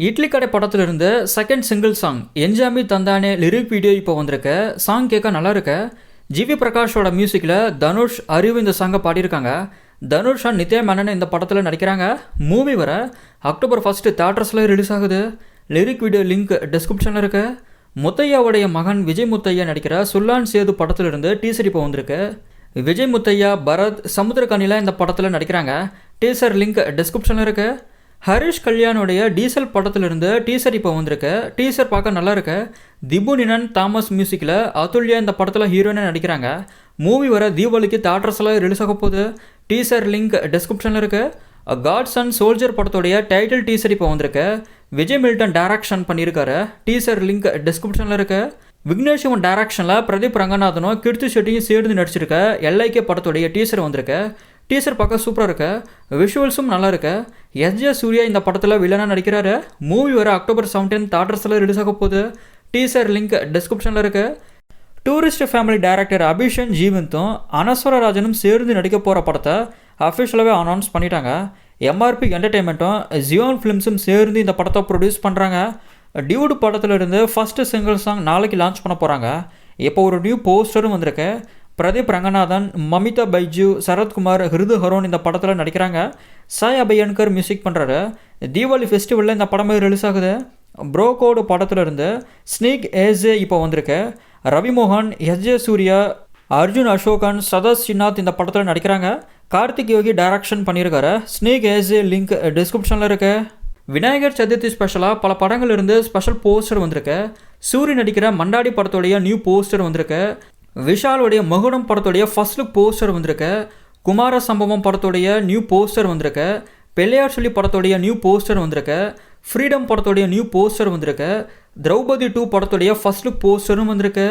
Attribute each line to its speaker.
Speaker 1: இட்லி கடை படத்திலிருந்து second single song என்ஜாமி தந்தானே லிரிக் வீடியோ இப்போ வந்திருக்கு. சாங் கேட்க நல்லா இருக்கு. ஜிவி பிரகாஷோட மியூசிக்கில் தனுஷ் அறிவு இந்த சாங்கை பாடியிருக்காங்க. தனுஷ் அண்ட் நித்யா மேனன் இந்த படத்தில் நடிக்கிறாங்க. மூவி வர அக்டோபர் 1 தியேட்டர்ஸில் ரிலீஸ் ஆகுது. லிரிக் வீடியோ லிங்க் டிஸ்கிரிப்ஷனில் இருக்கு. முத்தையாவுடைய மகன் விஜய் முத்தையா நடிக்கிற சுல்லான் சேது படத்திலிருந்து டீசர் இப்போ வந்திருக்கு. விஜய் முத்தையா, பரத், சமுத்திரகனிலாம் இந்த படத்தில் நடிக்கிறாங்க. டீசர் லிங்க் டிஸ்கிரிப்ஷனில் இருக்கு. ஹரிஷ் கல்யாணுடைய டீசல் படத்திலிருந்து டீசர் இப்போ வந்திருக்கு. டீசர் பார்க்க நல்லா இருக்கு. திபு நினன் தாமஸ் மியூசிக்கில் அதுல்யா இந்த படத்தில் ஹீரோயினாக நடிக்கிறாங்க. மூவி வர தீபாவளிக்கு தியேட்டர்ஸில் ரிலீஸ் ஆக போகுது. டீசர் லிங்க் டிஸ்கிரிப்ஷனில் இருக்கு. காட்ஸ் அண்ட் சோல்ஜர் படத்துடைய டைட்டில் டீசர் இப்போ வந்திருக்கு. விஜய் மில்டன் டைரக்ஷன் பண்ணியிருக்காரு. டீசர் லிங்க் டிஸ்கிரிப்ஷனில் இருக்கு. விக்னேஷ் சிவன் டைரக்ஷனில் பிரதீப் ரங்கநாதனும் கீர்த்தி ஷெட்டியும் சேர்ந்து நடிச்சிருக்க எல்ஐகே படத்துடைய டீசர் வந்திருக்கு. டீசர் பார்க்க சூப்பராக இருக்கு. விஷுவல்ஸும் நல்லா இருக்கு. எஸ்ஜே சூர்யா இந்த படத்தில் வில்லனாக நடிக்கிறாரு. மூவி வர அக்டோபர் 17 தியேட்டர்ஸில் ரிலீஸ் ஆக போகுது. டீசர் லிங்க் டிஸ்கிரிப்ஷனில் இருக்கு. டூரிஸ்ட் ஃபேமிலி டைரக்டர் அபிஷன் ஜீவந்தும் அனஸ்வரராஜனும் சேர்ந்து நடிக்க போகிற படத்தை அஃபிஷியலாகவே அனௌன்ஸ் பண்ணிட்டாங்க. எம்ஆர்பி என்டர்டெயின்மெண்ட்டும் ஜியோன் ஃபிலிம்ஸும் சேர்ந்து இந்த படத்தை ப்ரொடியூஸ் பண்ணுறாங்க. டியூடு படத்திலிருந்து ஃபஸ்ட்டு சிங்கிள் சாங் நாளைக்கு லான்ச் பண்ண போகிறாங்க. இப்போ ஒரு நியூ போஸ்டரும் வந்திருக்கு. பிரதீப் ரங்கநாதன், மமிதா பைஜு, சரத்குமார், ஹிருது ஹரோன் இந்த படத்தில் நடிக்கிறாங்க. சாய் அபயன்கர் மியூசிக் பண்ணுறாரு. தீபாவளி ஃபெஸ்டிவலில் இந்த படமே ரிலீஸ் ஆகுது. ப்ரோகோடு படத்திலிருந்து ஸ்னீக் ஏஜே இப்போ வந்திருக்கு. ரவிமோகன், எஸ்ஜே சூர்யா, அர்ஜுன் அசோகன், சதஸ் ஸ்ரீநாத் இந்த படத்தில் நடிக்கிறாங்க. கார்த்திக் யோகி டைரக்ஷன் பண்ணியிருக்காரு. ஸ்னீக் ஏஜே லிங்க் டிஸ்கிரிப்ஷனில் இருக்கு. விநாயகர் சதுர்த்தி ஸ்பெஷலாக பல படங்கள் இருந்து ஸ்பெஷல் போஸ்டர் வந்திருக்கு. சூரி நடிக்கிற மண்டாடி படத்துடைய நியூ போஸ்டர் வந்திருக்கு. விஷாலுடைய மகுடம் படத்துடைய ஃபர்ஸ்ட் லுக் போஸ்டர் வந்திருக்கு. குமார சம்பவம் படத்துடைய நியூ போஸ்டர் வந்திருக்கு. பெல்லையார் சொல்லி படத்துடைய நியூ போஸ்டர் வந்திருக்கு. ஃப்ரீடம் படத்துடைய நியூ போஸ்டர் வந்திருக்கு. திரௌபதி 2 படத்துடைய ஃபர்ஸ்ட் லுக் போஸ்டரும் வந்திருக்கு.